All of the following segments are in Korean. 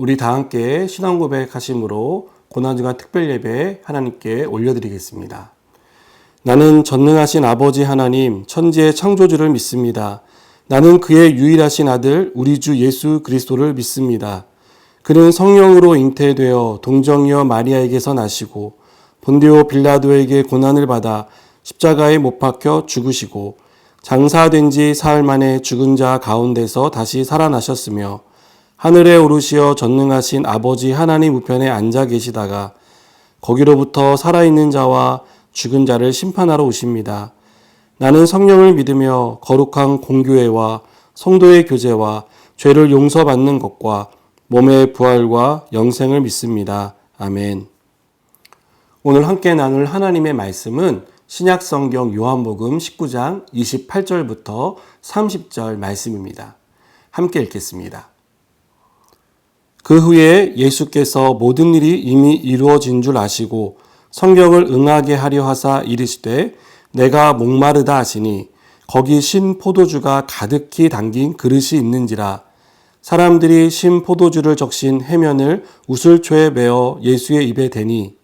우리 다 함께 신앙 고백하심으로 고난주간 특별예배 하나님께 올려드리겠습니다. 나는 전능하신 아버지 하나님, 천지의 창조주를 믿습니다. 나는 그의 유일하신 아들 우리 주 예수 그리스도를 믿습니다. 그는 성령으로 잉태되어 동정이여 마리아에게서 나시고 본디오 빌라도에게 고난을 받아 십자가에 못 박혀 죽으시고 장사된 지 사흘 만에 죽은 자 가운데서 다시 살아나셨으며 하늘에 오르시어 전능하신 아버지 하나님 우편에 앉아 계시다가 거기로부터 살아있는 자와 죽은 자를 심판하러 오십니다. 나는 성령을 믿으며 거룩한 공교회와 성도의 교제와 죄를 용서받는 것과 몸의 부활과 영생을 믿습니다. 아멘. 오늘 함께 나눌 하나님의 말씀은 신약성경 요한복음 19장 28절부터 30절 말씀입니다. 함께 읽겠습니다. 그 후에 예수께서 모든 일이 이미 이루어진 줄 아시고 성경을 응하게 하려 하사 이르시되 내가 목마르다 하시니 거기 신 포도주가 가득히 담긴 그릇이 있는지라. 사람들이 신 포도주를 적신 해면을 우슬초에 메어 예수의 입에 대니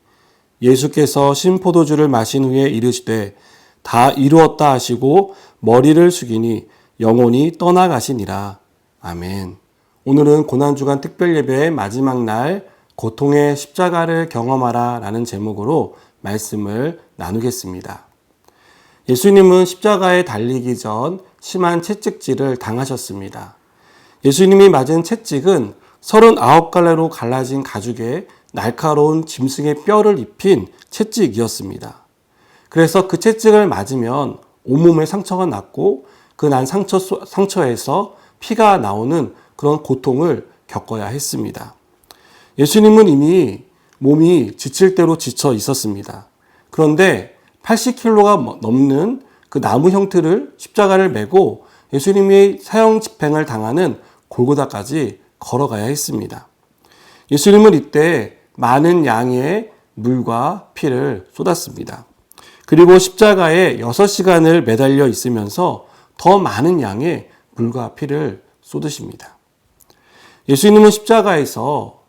예수께서 신 포도주를 마신 후에 이르시되 다 이루었다 하시고 머리를 숙이니 영혼이 떠나가시니라. 아멘. 오늘은 고난주간 특별예배의 마지막 날 고통의 십자가를 경험하라 라는 제목으로 말씀을 나누겠습니다. 예수님은 십자가에 달리기 전 심한 채찍질을 당하셨습니다. 예수님이 맞은 채찍은 39갈래로 갈라진 가죽에 날카로운 짐승의 뼈를 입힌 채찍이었습니다. 그래서 그 채찍을 맞으면 온몸에 상처가 났고 그 난 상처에서 피가 나오는 그런 고통을 겪어야 했습니다. 예수님은 이미 몸이 지칠 대로 지쳐 있었습니다. 그런데 80kg가 넘는 그 나무 형틀을 십자가를 메고 예수님이 사형 집행을 당하는 골고다까지 걸어가야 했습니다. 예수님은 이때 많은 양의 물과 피를 쏟았습니다. 그리고 십자가에 6시간을 매달려 있으면서 더 많은 양의 물과 피를 쏟으십니다. 예수님은 십자가에서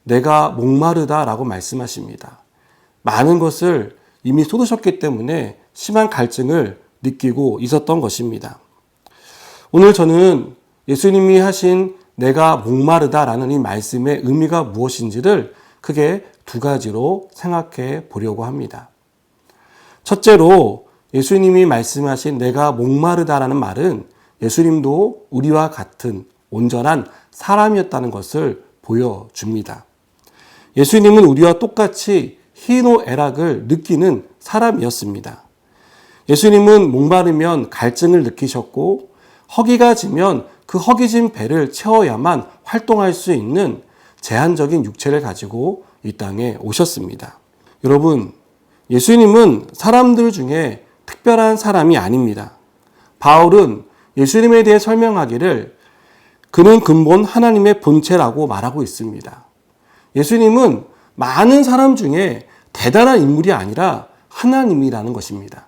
내가 목마르다 라고 말씀하십니다. 많은 것을 이미 쏟으셨기 때문에 심한 갈증을 느끼고 있었던 것입니다. 오늘 저는 예수님이 하신 내가 목마르다 라는 이 말씀의 의미가 무엇인지를 크게 두 가지로 생각해 보려고 합니다. 첫째로 예수님이 말씀하신 내가 목마르다 라는 말은 예수님도 우리와 같은 온전한 사람이었다는 것을 보여줍니다. 예수님은 우리와 똑같이 희노애락을 느끼는 사람이었습니다. 예수님은 목마르면 갈증을 느끼셨고 허기가 지면 그 허기진 배를 채워야만 활동할 수 있는 제한적인 육체를 가지고 이 땅에 오셨습니다. 여러분, 예수님은 사람들 중에 특별한 사람이 아닙니다. 바울은 예수님에 대해 설명하기를 그는 근본 하나님의 본체라고 말하고 있습니다. 예수님은 많은 사람 중에 대단한 인물이 아니라 하나님이라는 것입니다.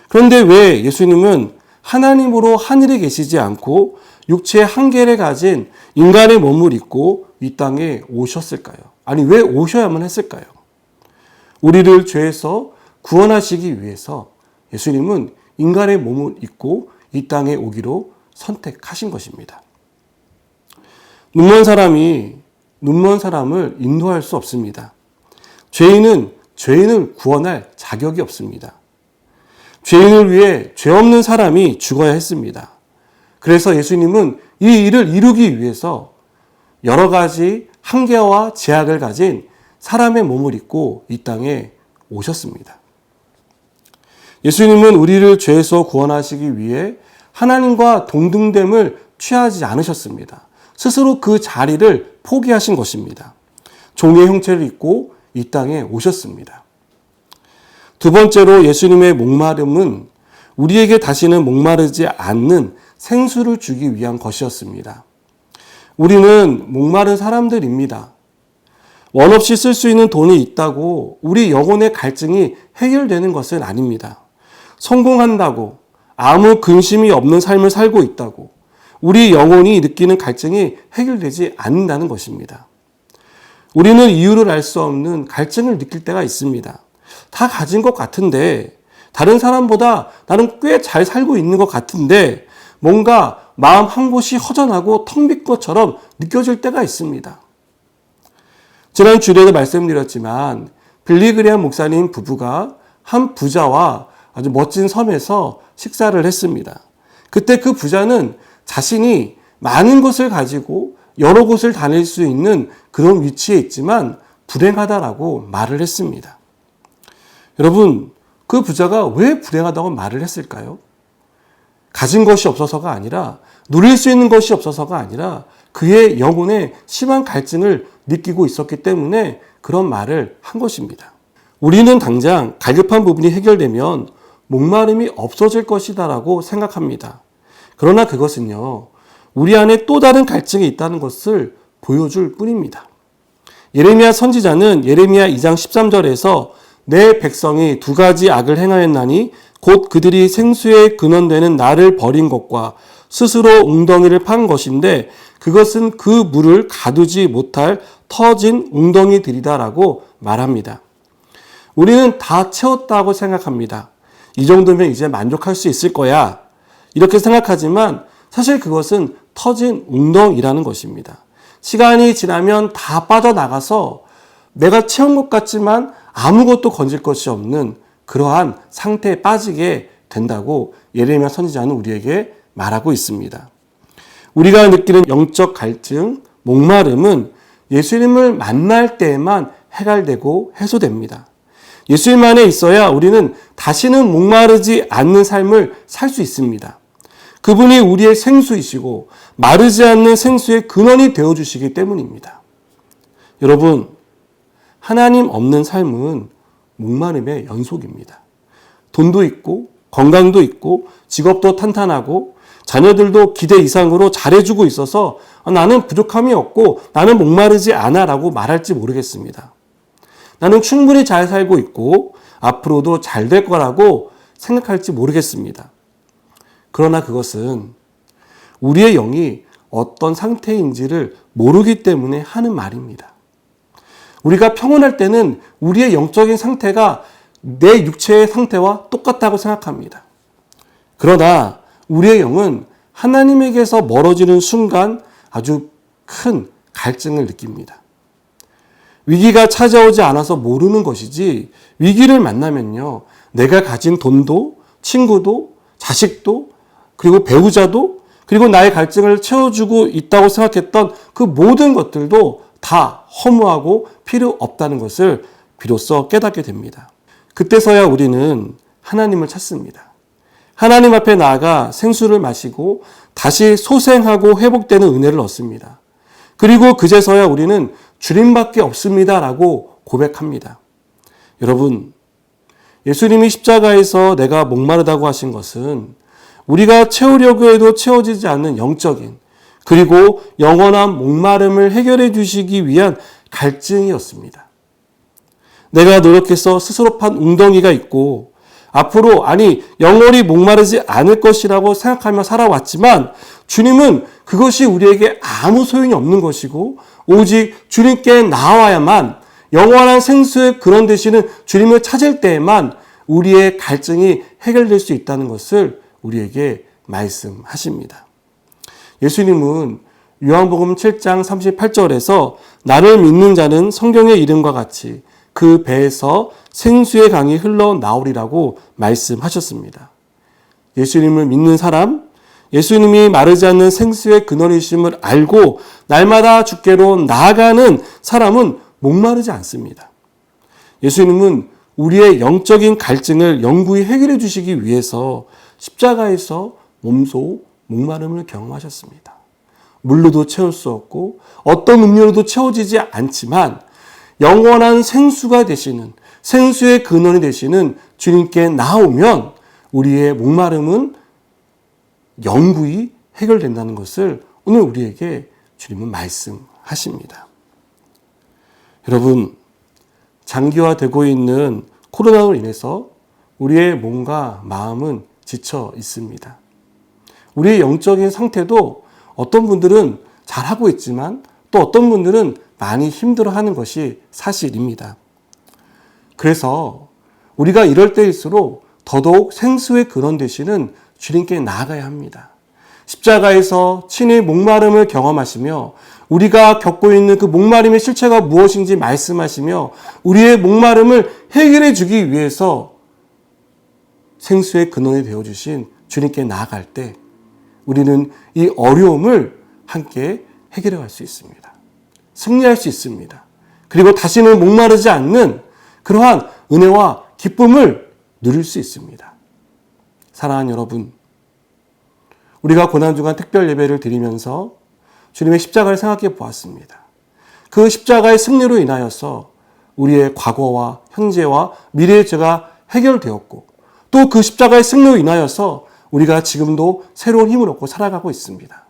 그런데 왜 예수님은 하나님으로 하늘에 계시지 않고 육체의 한계를 가진 인간의 몸을 입고 이 땅에 오셨을까요? 아니, 왜 오셔야만 했을까요? 우리를 죄에서 구원하시기 위해서 예수님은 인간의 몸을 입고 이 땅에 오기로 선택하신 것입니다. 눈먼 사람이 눈먼 사람을 인도할 수 없습니다. 죄인은 죄인을 구원할 자격이 없습니다. 죄인을 위해 죄 없는 사람이 죽어야 했습니다. 그래서 예수님은 이 일을 이루기 위해서 여러 가지 한계와 제약을 가진 사람의 몸을 입고 이 땅에 오셨습니다. 예수님은 우리를 죄에서 구원하시기 위해 하나님과 동등됨을 취하지 않으셨습니다. 스스로 그 자리를 포기하신 것입니다. 종의 형체를 입고 이 땅에 오셨습니다. 두 번째로 예수님의 목마름은 우리에게 다시는 목마르지 않는 생수를 주기 위한 것이었습니다. 우리는 목마른 사람들입니다. 원 없이 쓸 수 있는 돈이 있다고 우리 영혼의 갈증이 해결되는 것은 아닙니다. 성공한다고, 아무 근심이 없는 삶을 살고 있다고, 우리 영혼이 느끼는 갈증이 해결되지 않는다는 것입니다. 우리는 이유를 알 수 없는 갈증을 느낄 때가 있습니다. 다 가진 것 같은데, 다른 사람보다 나는 꽤 잘 살고 있는 것 같은데, 뭔가 마음 한 곳이 허전하고 텅 빈 것처럼 느껴질 때가 있습니다. 지난 주일에도 말씀드렸지만 빌리그레암 목사님 부부가 한 부자와 아주 멋진 섬에서 식사를 했습니다. 그때 그 부자는 자신이 많은 것을 가지고 여러 곳을 다닐 수 있는 그런 위치에 있지만 불행하다라고 말을 했습니다. 여러분, 그 부자가 왜 불행하다고 말을 했을까요? 가진 것이 없어서가 아니라, 누릴 수 있는 것이 없어서가 아니라 그의 영혼에 심한 갈증을 느끼고 있었기 때문에 그런 말을 한 것입니다. 우리는 당장 갈급한 부분이 해결되면 목마름이 없어질 것이다라고 생각합니다. 그러나 그것은요, 우리 안에 또 다른 갈증이 있다는 것을 보여줄 뿐입니다. 예레미야 선지자는 예레미야 2장 13절에서 내 백성이 두 가지 악을 행하였나니 곧 그들이 생수의 근원되는 나를 버린 것과 스스로 웅덩이를 판 것인데 그것은 그 물을 가두지 못할 터진 웅덩이들이다라고 말합니다. 우리는 다 채웠다고 생각합니다. 이 정도면 이제 만족할 수 있을 거야. 이렇게 생각하지만 사실 그것은 터진 웅덩이라는 것입니다. 시간이 지나면 다 빠져나가서 내가 채운 것 같지만 아무것도 건질 것이 없는 그러한 상태에 빠지게 된다고 예레미야 선지자는 우리에게 말하고 있습니다. 우리가 느끼는 영적 갈증, 목마름은 예수님을 만날 때에만 해결되고 해소됩니다. 예수님 안에 있어야 우리는 다시는 목마르지 않는 삶을 살 수 있습니다. 그분이 우리의 생수이시고 마르지 않는 생수의 근원이 되어주시기 때문입니다. 여러분, 하나님 없는 삶은 목마름의 연속입니다. 돈도 있고 건강도 있고 직업도 탄탄하고 자녀들도 기대 이상으로 잘해주고 있어서 나는 부족함이 없고 나는 목마르지 않아 라고 말할지 모르겠습니다. 나는 충분히 잘 살고 있고 앞으로도 잘 될 거라고 생각할지 모르겠습니다. 그러나 그것은 우리의 영이 어떤 상태인지를 모르기 때문에 하는 말입니다. 우리가 평온할 때는 우리의 영적인 상태가 내 육체의 상태와 똑같다고 생각합니다. 그러나 우리의 영은 하나님에게서 멀어지는 순간 아주 큰 갈증을 느낍니다. 위기가 찾아오지 않아서 모르는 것이지 위기를 만나면요, 내가 가진 돈도 친구도 자식도 그리고 배우자도 그리고 나의 갈증을 채워주고 있다고 생각했던 그 모든 것들도 다 허무하고 필요 없다는 것을 비로소 깨닫게 됩니다. 그때서야 우리는 하나님을 찾습니다. 하나님 앞에 나아가 생수를 마시고 다시 소생하고 회복되는 은혜를 얻습니다. 그리고 그제서야 우리는 주님밖에 없습니다라고 고백합니다. 여러분, 예수님이 십자가에서 내가 목마르다고 하신 것은 우리가 채우려고 해도 채워지지 않는 영적인 그리고 영원한 목마름을 해결해 주시기 위한 갈증이었습니다. 내가 노력해서 스스로 판 웅덩이가 있고 앞으로 영원히 목마르지 않을 것이라고 생각하며 살아왔지만 주님은 그것이 우리에게 아무 소용이 없는 것이고 오직 주님께 나와야만 영원한 생수의 근원 되시는 주님을 찾을 때에만 우리의 갈증이 해결될 수 있다는 것을 우리에게 말씀하십니다. 예수님은 요한복음 7장 38절에서 나를 믿는 자는 성경의 이름과 같이 그 배에서 생수의 강이 흘러나오리라고 말씀하셨습니다. 예수님을 믿는 사람, 예수님이 마르지 않는 생수의 근원이심을 알고 날마다 주께로 나아가는 사람은 목마르지 않습니다. 예수님은 우리의 영적인 갈증을 영구히 해결해 주시기 위해서 십자가에서 몸소 목마름을 경험하셨습니다. 물로도 채울 수 없고 어떤 음료로도 채워지지 않지만 영원한 생수가 되시는 생수의 근원이 되시는 주님께 나오면 우리의 목마름은 영구히 해결된다는 것을 오늘 우리에게 주님은 말씀하십니다. 여러분, 장기화되고 있는 코로나로 인해서 우리의 몸과 마음은 지쳐 있습니다. 우리의 영적인 상태도 어떤 분들은 잘하고 있지만 또 어떤 분들은 많이 힘들어하는 것이 사실입니다. 그래서 우리가 이럴 때일수록 더더욱 생수의 근원 되시는 주님께 나아가야 합니다. 십자가에서 친히 목마름을 경험하시며 우리가 겪고 있는 그 목마름의 실체가 무엇인지 말씀하시며 우리의 목마름을 해결해 주기 위해서 생수의 근원이 되어주신 주님께 나아갈 때 우리는 이 어려움을 함께 해결해 갈 수 있습니다. 승리할 수 있습니다. 그리고 다시는 목마르지 않는 그러한 은혜와 기쁨을 누릴 수 있습니다. 사랑하는 여러분, 우리가 고난주간 특별 예배를 드리면서 주님의 십자가를 생각해 보았습니다. 그 십자가의 승리로 인하여서 우리의 과거와 현재와 미래의 죄가 해결되었고 또 그 십자가의 승리로 인하여서 우리가 지금도 새로운 힘을 얻고 살아가고 있습니다.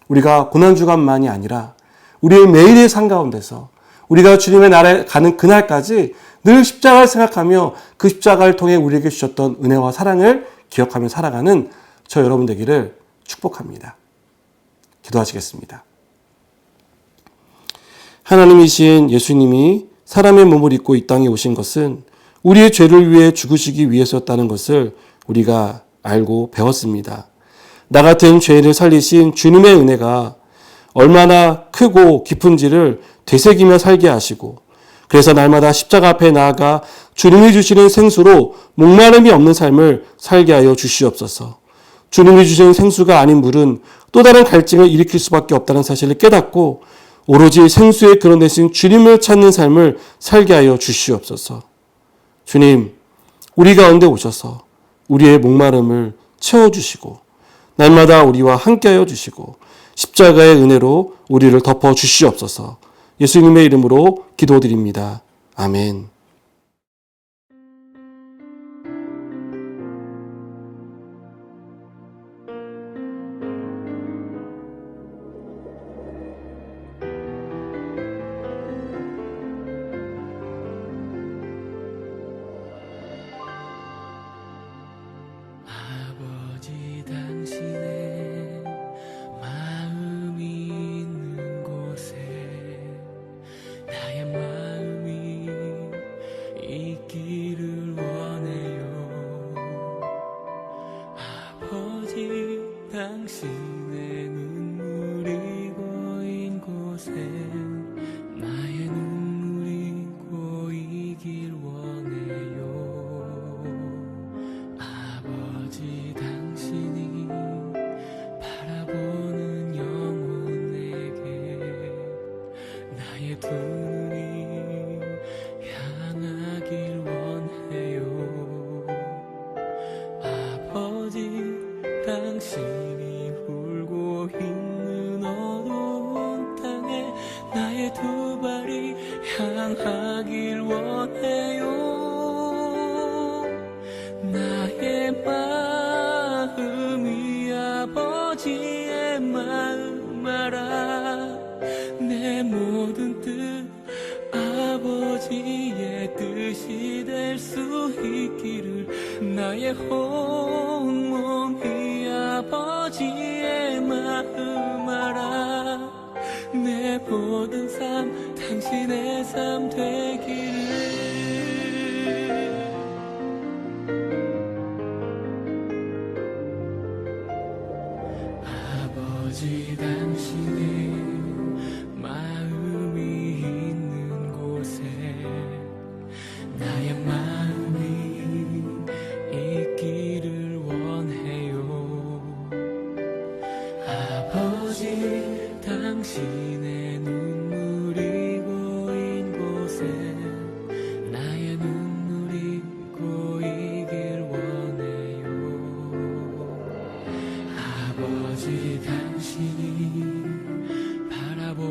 우리가 고난주간만이 아니라 우리의 매일의 삶 가운데서 우리가 주님의 나라에 가는 그날까지 늘 십자가를 생각하며 그 십자가를 통해 우리에게 주셨던 은혜와 사랑을 기억하며 살아가는 저 여러분 되기를 축복합니다. 기도하시겠습니다. 하나님이신 예수님이 사람의 몸을 입고 이 땅에 오신 것은 우리의 죄를 위해 죽으시기 위해서였다는 것을 우리가 알고 배웠습니다. 나 같은 죄인을 살리신 주님의 은혜가 얼마나 크고 깊은지를 되새기며 살게 하시고 그래서 날마다 십자가 앞에 나아가 주님이 주시는 생수로 목마름이 없는 삶을 살게 하여 주시옵소서. 주님이 주신 생수가 아닌 물은 또 다른 갈증을 일으킬 수밖에 없다는 사실을 깨닫고 오로지 생수의 근원 되신 주님을 찾는 삶을 살게 하여 주시옵소서. 주님, 우리 가운데 오셔서 우리의 목마름을 채워주시고 날마다 우리와 함께하여 주시고 십자가의 은혜로 우리를 덮어 주시옵소서. 예수님의 이름으로 기도드립니다. 아멘. 아버지 당신의 마음이 있는 곳에 나의 마음이 있기를 원해요. 아버지 당신의 눈물이 고인 곳에 나의 눈물이 고이길 원해요. 아버지 당신이 바라보는 영혼에게 나의 두 눈이 향하길 원해요. 아버지 당신이 울고 있는 어두운 땅에 나의 두 발이 향하길 원해요. 나의 마음이 아버지의 마음 알아. 내 모든 뜻 아버지의 뜻이 될 수 있기를 나의 온몸이 아버지의 마음 알아. 내 모든 삶 당신의 삶 되기를. 아버지 당신의 마음이 있는 곳에 나의 마음이 있기를 원해요. 아버지 당신의 눈물이 고인 곳에 나의 눈물이 고이길 원해요. 아버지 당신이 바라보